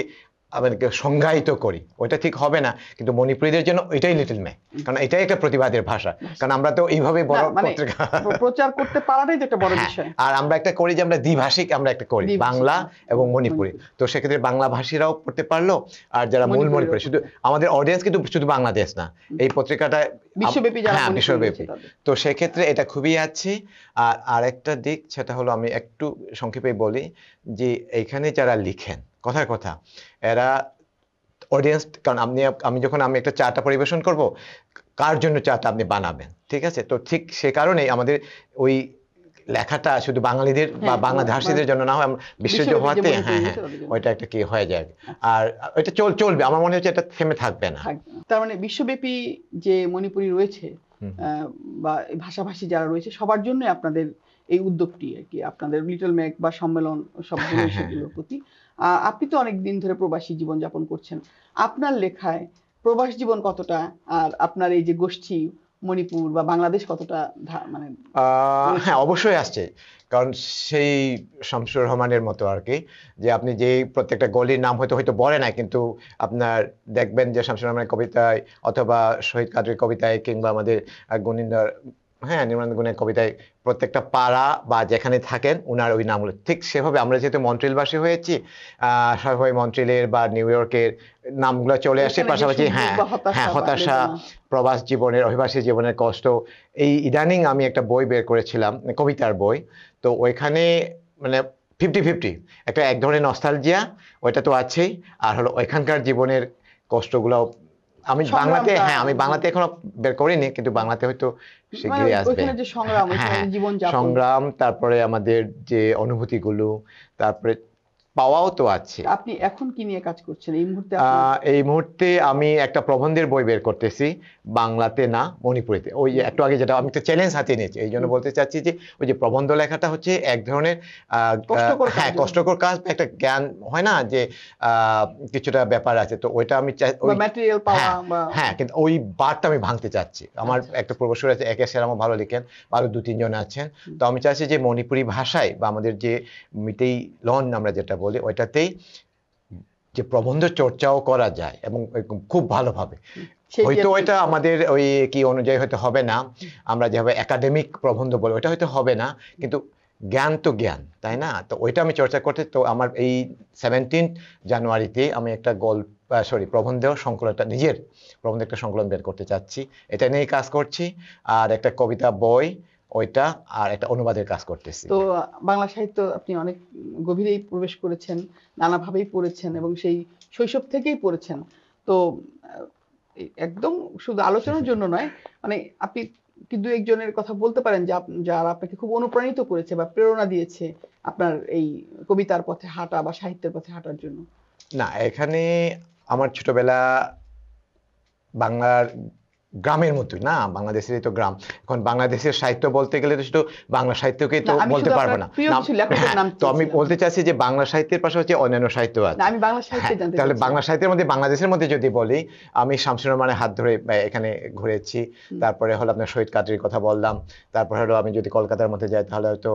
আমাদেরকে সংজ্ঞায়িত করি ওইটা ঠিক হবে না, কিন্তু মণিপুরীদের জন্য এটাই লিটল মেক, কারণ এটাই একটা প্রতিবাদের ভাষা। কারণ আমরা তো এইভাবে বড় পত্রিকা প্রচার করতে পারাটাই তো একটা বড় বিষয়। আর আমরা একটা করি যে আমরা দ্বিভাষিক, আমরা একটা করি বাংলা এবং মণিপুরি। তো সেক্ষেত্রে বাংলা ভাষীরাও পড়তে পারলো, আর যারা মূল মণিপুরি, শুধু আমাদের অডিয়েন্স কিন্তু শুধু বাংলাদেশ না, এই পত্রিকাটা বিশ্বব্যাপী যারা বিশ্বব্যাপী। তো সেক্ষেত্রে এটা খুবই আছে। আর আরেকটা দিক সেটা হলো, আমি একটু সংক্ষেপে বলি যে এইখানে যারা লিখেন কথার কথা, এরা অডিয়েন্স, কারণ আমি যখন একটা চাটা পরিবেশন করব, কার জন্য চাটা আপনি বানাবেন, ঠিক আছে? তো ঠিক সে কারণেই আমাদের ওই লেখাটা শুধু বাঙালিদের বা বাংলাদেশীদের জন্য না হয়, বিশ্বজ হওয়াতে ওইটা একটা কি হয়ে যায়। আর এটা চলবে, আমার মনে হচ্ছে এটা থেমে থাকবে না। তার মানে বিশ্বব্যাপী যে মণিপুরি রয়েছে বা ভাষাভাষী যারা রয়েছে সবার জন্য আপনাদের এই উদ্যোগটি আর কি, আপনাদের লিটল মেক বা সম্মেলন সবগুলোর প্রতি। আপনি তো অনেক দিন ধরে প্রবাসী জীবন যাপন করছেন, আপনার লেখায় প্রবাস জীবন কতটা, আর আপনার এই যে গোষ্ঠী মণিপুর বা বাংলাদেশ কতটা মানে হ্যাঁ অবশ্যই আসছে, কারণ সেই শামসুর রহমানের মতো আর কি, যে আপনি যে প্রত্যেকটা গলির নাম হয়তো বলে না, কিন্তু আপনার দেখবেন যে শামসুর রহমানের কবিতায় অথবা শহীদ কাদরীর কবিতায় কিংবা আমাদের গুণিন্দর নির্মলেন্দু গুণের কবিতায় প্রত্যেকটা পাড়া বা যেখানে থাকেন উনার ওই নামগুলো। ঠিক সেভাবে আমরা যেহেতু মন্ট্রিলবাসী হয়েছি, সবাই মন্ট্রিলের বা নিউ ইয়র্কের নামগুলো চলে আসে, পাশাপাশি হতাশা, প্রবাস জীবনের, অভিবাসী জীবনের কষ্ট। এই ইদানিং আমি একটা বই বের করেছিলাম, কবিতার বই, তো ওইখানে মানে 50-50 এক ধরনের নস্টালজিয়া ওইটা তো আছেই, আর হলো ওইখানকার জীবনের কষ্টগুলো আমি বাংলাতে আমি বাংলাতে এখনো বের করিনি, কিন্তু বাংলাতে হয়তো শিগগিরই আসবে। সংগ্রাম, তারপরে আমাদের যে অনুভূতিগুলো, তারপরে পাওয়াও তো আছে। আপনি এখন কি নিয়ে কাজ করছেন এই মুহূর্তে? এই মুহূর্তে আমি একটা প্রবন্ধের বই বের করতেছি, বাংলাতে না মণিপুরিতে। ওই একটু আগে যেটা আমি একটা চ্যালেঞ্জ হাতে নিয়েছি, এই জন্য বলতে চাচ্ছি যে ওই যে প্রবন্ধ লেখাটা হচ্ছে এক ধরনের কষ্টকর কাজ, একটা জ্ঞান হয় না যে কিছুটা ব্যাপার আছে, তো ওইটা আমি কিন্তু ওই বারটা আমি ভাঙতে চাচ্ছি। আমার একটা পূর্বসূরি আছে, একে সেরামও ভালো লিখেন, আরো 2-3 জন আছেন, তো আমি চাচ্ছি যে মণিপুরি ভাষায় বা আমাদের যে মিটেই লন আমরা যেটা বলি ওইটাতেই যে প্রবন্ধ চর্চাও করা যায় এবং খুব ভালোভাবে। হয়তো এটা আমাদের ওই কি অনুযায়ী হয়তো হবে না, আমরা যেভাবে একাডেমিক প্রবন্ধ বলি ওইটা হয়তো হবে না, কিন্তু জ্ঞান তো জ্ঞান, তাই না? তো ওইটা আমি চর্চা করতে, তো আমার এই 17 জানুয়ারিতে আমি একটা প্রবন্ধ সংকলন, নিজের প্রবন্ধ একটা সংকলন বের করতে চাচ্ছি, এটা নিয়েই কাজ করছি। আর একটা কবিতা বই ওইটা, আর একটা অনুবাদের কাজ করতেছি। তো বাংলা সাহিত্য আপনি অনেক গভীরেই প্রবেশ করেছেন, নানাভাবেই পড়েছেন এবং সেই শৈশব থেকেই পড়েছেন। তো একদম শুধু আলোচনার জন্য নয়, মানে আপনি কি 2-1 জনের কথা বলতে পারেন যারা আপনাকে খুব অনুপ্রাণিত করেছে বা প্রেরণা দিয়েছে আপনার এই কবিতার পথে হাঁটা বা সাহিত্যের পথে হাঁটার জন্য? না, এখানে আমার ছোটবেলা বাংলার গ্রামের মতোই না, বাংলাদেশেরই তো গ্রাম। এখন বাংলাদেশের সাহিত্য বলতে গেলে তো শুধু বাংলা সাহিত্যকেই তো বলতে পারবো না, তো আমি বলতে চাচ্ছি যে বাংলা সাহিত্যের পাশাপাশি অন্যান্য সাহিত্য আছে। আমি বাংলা সাহিত্য জানতে চাই। তাহলে বাংলা সাহিত্যের মধ্যে বাংলাদেশের মধ্যে যদি বলি, আমি শামসুর রহমানের হাত ধরে এখানে ঘুরেছি, তারপরে হলো আপনার শহীদ কাদরীর কথা বললাম, তারপরে হলো আমি যদি কলকাতার মধ্যে যাই তাহলে হয়তো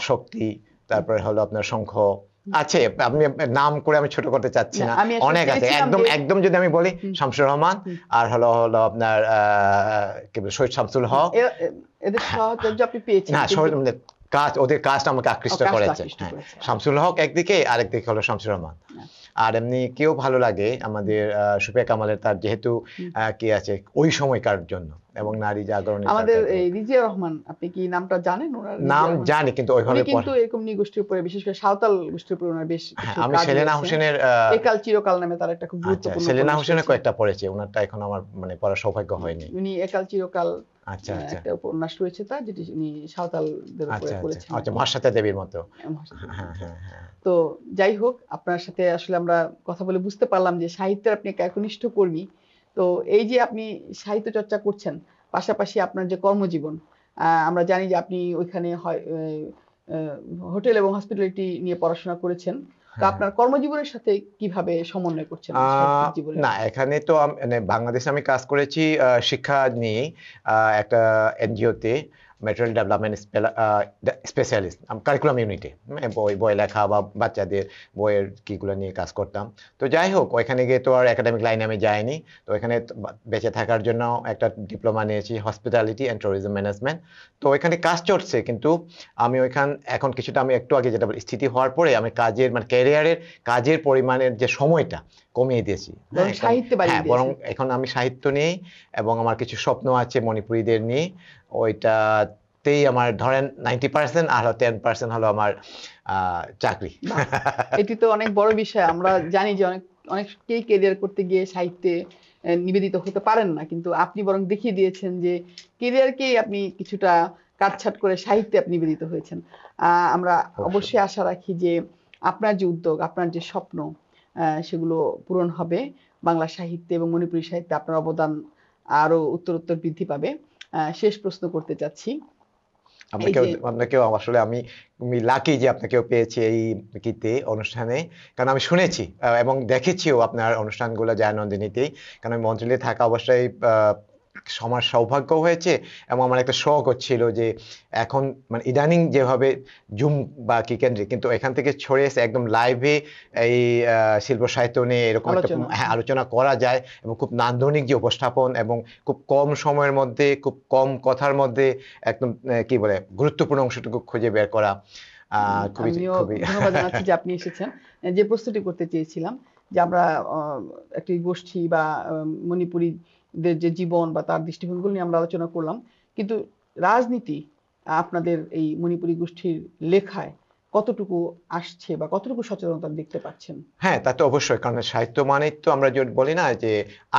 শক্তি, তারপরে হলো আপনার শঙ্খ আছে, আমি নাম করে আমি ছোট করতে চাচ্ছি না, অনেক আছে। একদম যদি আমি বলি শামসুর রহমান, আর হলো আপনার কি বলে শহীদ শামসুল হক, এদের সহযোগিতা আপনি পেয়েছেন? কাজ, ওদের কাজটা আমাকে আকৃষ্ট করেছে। শামসুল হক একদিকে, আরেকদিকে হলো শামসুর রহমান। আর এমনি কেউ ভালো লাগে আমাদের সুফিয়া কামালের, তার যেহেতু কি আছে ওই সময়কার জন্য এবং নারী জাগরণের আমাদের চর্চা এই রিজিয়া রহমান, আপনি কি নামটা জানেন? ওনার নাম রিজিয়া রহমান, জানি, কিন্তু উনি ওইভাবে কিন্তু এরকম নৃগোষ্ঠীর উপরে, বিশেষ করে সাঁওতাল গোষ্ঠীর উপরে ওনার বেশ হ্যাঁ, কিছু আমি কাজ সেলেনা রয়েছে। হোসেনের একাল চিরকাল নামে তার একটা খুব আচ্ছা, গুরুত্বপূর্ণ সেলেনা উপন্যাস হোসেনের রয়েছে। কয়েকটা পড়েছি, ওনারটা এখন আমার মানে পড়ার সৌভাগ্য হয়নি। উনি একাল চিরকাল আচ্ছা আচ্ছা একটা উপন্যাস রয়েছে তার, যেটি উনি সাঁওতালদের উপরে আচ্ছা আচ্ছা করেছেন আর আচ্ছা, কি। মহাশ্বেতা দেবীর মতো। মহাশ্বেতা হ্যাঁ দেবীর মতো। হ্যাঁ হ্যাঁ। তো যাই হোক, আপনার সাথে আসলে আমরা কথা বলে বুঝতে পারলাম যে সাহিত্যের আপনি এক একনিষ্ঠ কর্মী। তো এই যে আপনি সাহিত্য চর্চা করছেন, পাশাপাশি আপনার যে কর্মজীবন, আমরা জানি যে আপনি ওইখানে হয় হোটেল এবং হসপিটালিটি নিয়ে পড়াশোনা করেছেন। তো হ্যাঁ। আপনার কর্মজীবনের সাথে কিভাবে সমন্বয় করছেন সাহিত্যিক জীবনের? না, এখানে তো মানে বাংলাদেশে আমি কাজ করেছি শিক্ষা নিয়ে, একটা এনজিওতে, ম্যাটেরিয়াল ডেভেলপমেন্ট স্পেশালিস্ট, কারিকুলাম ইউনিটে বই লেখা বা বাচ্চাদের বইয়ের কিগুলো নিয়ে কাজ করতাম। তো যাই হোক, ওইখানে গিয়ে তো আর একাডেমিক লাইনে আমি যাইনি। তো এখানে বেঁচে থাকার জন্য একটা ডিপ্লোমা নিয়েছি, হসপিটালিটি অ্যান্ড ট্যুরিজম ম্যানেজমেন্ট। তো ওইখানে কাজ চলছে, কিন্তু আমি এখন কিছুটা, আমি একটু আগে যেটা স্থিতি হওয়ার পরে আমি কাজের মানে ক্যারিয়ারের কাজের পরিমাণের যে সময়টা কমিয়ে দিয়েছি। বরং সাহিত্যে বাড়িয়ে বরং দিয়েছেন। এখন আমি সাহিত্য নিয়েই, এবং আমার কিছু স্বপ্ন আছে মণিপুরীদের নিয়ে, ওইটাতেই আমার ধরেন 90%, আর 10% হলো আমার চাকরি। বাহ! এটি তো অনেক বড় বিষয়। আমরা জানি যে অনেকেই ক্যারিয়ার করতে গিয়ে সাহিত্যে নিবেদিত হতে পারেন না। কিন্তু আপনি বরং দেখিয়ে দিয়েছেন যে ক্যারিয়ারকেই আপনি কিছুটা কাটছাঁট করে সাহিত্যে আপনি নিবেদিত হয়েছেন। আমরা অবশ্যই আশা রাখি যে আপনার যে উদ্যোগ, আপনার যে স্বপ্ন, সেগুলো পূরণ হবে। বাংলা সাহিত্যে এবং মণিপুরী সাহিত্যে আপনার অবদান আরো উত্তরোত্তর বৃদ্ধি পাবে। শেষ প্রশ্ন করতে চাচ্ছি। এই যে আপনাকেও আসলে আমি লাকি যে আপনাকেও পেয়েছি এই অনুষ্ঠানে, কারণ আমি শুনেছি এবং দেখেছিও আপনার অনুষ্ঠানগুলো জয়ানন্দিনীতেই, কারণ আমি মন্ট্রিলে থাকা অবস্থায় আমার সৌভাগ্য হয়েছে, এবং আমার একটা শখ হচ্ছিল যে এখন মানে ইদানিং যেভাবে জুম বা কি কেন্দ্রে, কিন্তু এখান থেকে ছড়ে এসে একদম লাইভে এই শিল্প সাহিত্য নিয়ে এরকম একটা আলোচনা করা যায়, এবং খুব নান্দনিক যে উপস্থাপন, এবং খুব কম সময়ের মধ্যে খুব কম কথার মধ্যে একদম কি বলে গুরুত্বপূর্ণ অংশটুকু খুঁজে বের করা। আমিও ধন্যবাদ জানাচ্ছি যে আপনি এসেছেন। যে প্রশ্নটি করতে চেয়েছিলাম, যে আমরা একটি গোষ্ঠী বা মণিপুরীদের যে জীবন বা তার দৃষ্টিভঙ্গি নিয়ে আমরা আলোচনা করলাম, কিন্তু রাজনীতি আপনাদের এই মণিপুরী গোষ্ঠীর লেখায় কতটুকু আসছে বা কতটুকু সচেতনতা দেখতে পাচ্ছেন? হ্যাঁ, তা তো অবশ্যই, কারণ সাহিত্য মানেই তো আমরা যে বলি না যে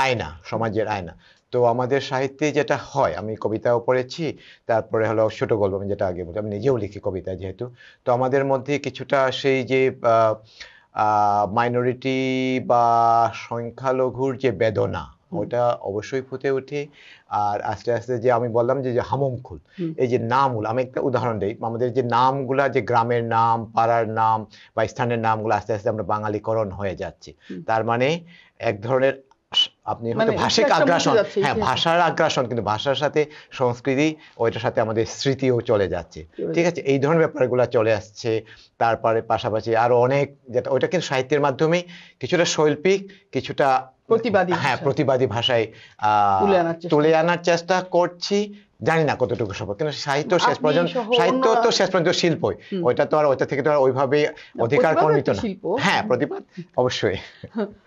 আয়না, সমাজের আয়না। তো আমাদের সাহিত্যে যেটা হয়, আমি কবিতাও পড়েছি, তারপরে হলো ছোট গল্প, আমি যেটা আগে বলছি, আমি নিজেও লিখি কবিতা যেহেতু। তো আমাদের মধ্যে কিছুটা সেই যে মাইনরিটি বা সংখ্যালঘুর যে বেদনা, ওটা অবশ্যই ফুটে ওঠে। আর আস্তে আস্তে যে আমি বললাম যে হামমখুল, এই যে নামগুলো, আমি একটা উদাহরণ দিই, আমাদের যে নামগুলা, যে গ্রামের নাম, পাড়ার নাম বা স্থানের নামগুলো আস্তে আস্তে আমরা বাঙালিকরণ হয়ে যাচ্ছি। তার মানে এক ধরনের আপনি হয়তো ভাষিক আগ্রাসন, হ্যাঁ ভাষার আগ্রাসন, কিন্তু ভাষার সাথে সংস্কৃতি, ওইটার সাথে আমাদের স্মৃতিও চলে যাচ্ছে। ঠিক আছে, এই ধরনের ব্যাপারগুলো চলে আসছে। তারপরে পাশাপাশি আরো অনেক, যেটা ওইটা কিন্তু সাহিত্যের মাধ্যমে কিছুটা শৈল্পিক, কিছুটা প্রতিবাদী, হ্যাঁ প্রতিবাদী ভাষায় তুলে আনার চেষ্টা করছি। জানি না কতটুকু সফল, কিন্তু সাহিত্য তো শেষ পর্যন্ত শিল্পই, ওইটা তো আর ওইটা থেকে তো আর ওইভাবে অধিকার কর্মিত না। হ্যাঁ, প্রতিবাদ অবশ্যই।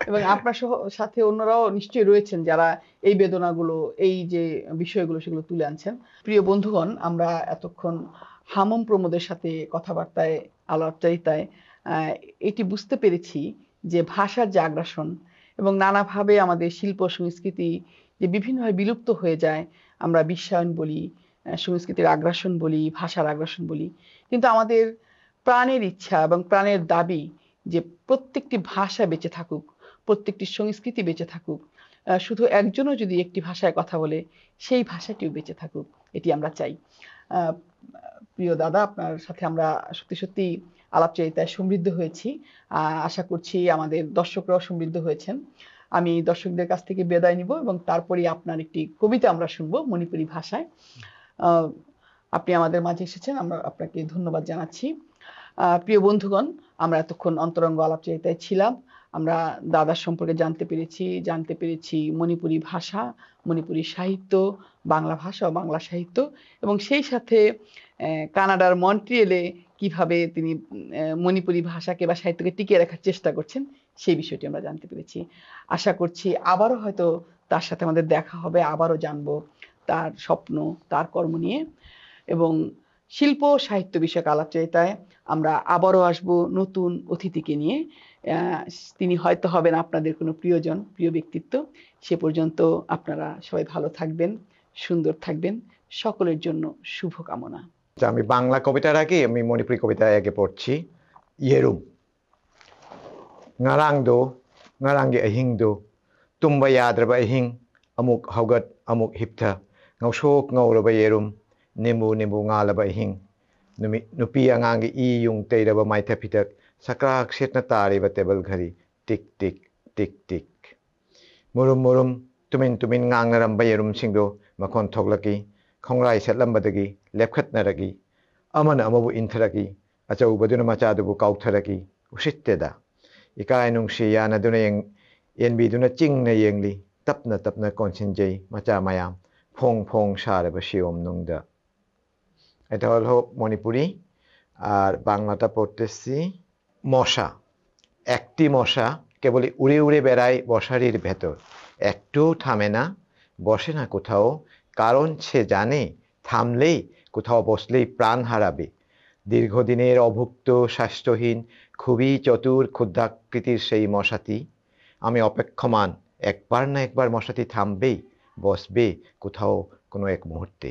এবং আপনার সাথে অন্যরাও নিশ্চয়ই রয়েছেন যারা এই বেদনাগুলো, এই যে বিষয়গুলো, সেগুলো তুলে আনছেন। প্রিয় বন্ধুগণ, আমরা এতক্ষণ হামম প্রমোদের সাথে কথাবার্তায়, আলাপচারিতায় এটি বুঝতে পেরেছি যে ভাষার যে আগ্রাসন এবং নানাভাবে আমাদের শিল্প সংস্কৃতি যে বিভিন্নভাবে বিলুপ্ত হয়ে যায়, আমরা বিশ্বায়ন বলি, সংস্কৃতির আগ্রাসন বলি, ভাষার আগ্রাসন বলি, কিন্তু আমাদের প্রাণের ইচ্ছা এবং প্রাণের দাবি যে প্রত্যেকটি ভাষা বেঁচে থাকুক, প্রত্যেকটি সংস্কৃতি বেঁচে থাকুক, শুধু একজনও যদি একটি ভাষায় কথা বলে সেই ভাষাটিও বেঁচে থাকুক, এটি আমরা চাই। প্রিয় দাদা, আপনার সাথে আমরা সত্যি সত্যি আলাপচারিতায় সমৃদ্ধ হয়েছি। আশা করছি আমাদের দর্শকরাও সমৃদ্ধ হয়েছেন। আমি দর্শকদের কাছ থেকে বিদায় নিব এবং তারপরে আপনার একটি কবিতা আমরা শুনবো মণিপুরী ভাষায়। আপনি আমাদের মাঝে এসেছেন, আমরা আপনাকে ধন্যবাদ জানাচ্ছি। প্রিয় বন্ধুগণ, আমরা এতক্ষণ অন্তরঙ্গ আলাপচারিতায় ছিলাম। আমরা দাদার সম্পর্কে জানতে পেরেছি মণিপুরী ভাষা, মণিপুরী সাহিত্য, বাংলা ভাষা ও বাংলা সাহিত্য, এবং সেই সাথে কানাডার মন্ট্রিয়েলে কিভাবে তিনি মণিপুরী ভাষাকে বা সাহিত্যকে টিকিয়ে রাখার চেষ্টা করছেন, সেই বিষয়টি আমরা জানতে পেরেছি। আশা করছি আবারও হয়তো তার সাথে আমাদের দেখা হবে, আবারও জানবো তার স্বপ্ন, তার কর্ম নিয়ে। এবং শিল্প সাহিত্য বিষয়ক আলাপচারিতায় আমরা আবারও আসব নতুন অতিথিকে নিয়ে। তিনি হয়তো হবেন আপনাদের কোনো প্রিয়জন, প্রিয় ব্যক্তিত্ব। সে পর্যন্ত আপনারা সবাই ভালো থাকবেন, সুন্দর থাকবেন। সকলের জন্য শুভকামনা। আমি বাংলা কবিতার আগে আমি মণিপুরি কবিতা আগে পড়ছি। ইয়েরুম ngarangdo ngarangi ahingdo tumba yadraba ahing amuk haugat amuk hiptha ngausok ngauraba yerum nemu nemu ngalaba ahing nupi angangi i yung teiraba maitha pitak sakrak setna tariba tebal ghari tik tik tik tik murum murum tumin tumin ngangnaramba yerum singdo makon thoglaki khongrai setlambadagi lepkhatnaragi amana amabu intharaki achaubaduna machadubu kautharaki usitteda ikai nungsi yana duna yenbi duna chingna yengli tapna tapna konsinjay macha mayam phong phong saraba shiom nungda এটা হলো মণিপুরি। আর বাংলাটা পড়তেছি। মশা একটি মশা কেবল উড়ে উড়ে বেড়ায় বসারির ভেতর, একটুও থামে না, বসে না কোথাও, কারণ সে জানে থামলেই কোথাও বসলেই প্রাণ হারাবে। দীর্ঘদিনের অভুক্ত স্বাস্থ্যহীন খুবই চতুর ক্ষুদ্রাকৃতির সেই মশাটি। আমি অপেক্ষমান, একবার না একবার মশাটি থামবেই, বসবে কোথাও কোনো এক মুহূর্তে।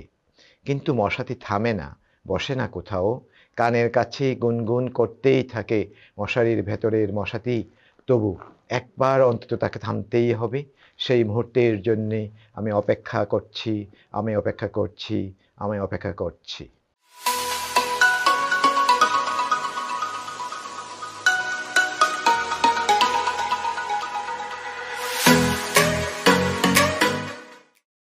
কিন্তু মশাটি থামে না, বসে না কোথাও, কানের কাছে গুনগুন করতেই থাকে মশারির ভেতরের মশাটি। তবু একবার অন্তত তাকে থামতেই হবে। সেই মুহূর্তের জন্যে আমি অপেক্ষা করছি, আমি অপেক্ষা করছি, আমি অপেক্ষা করছি।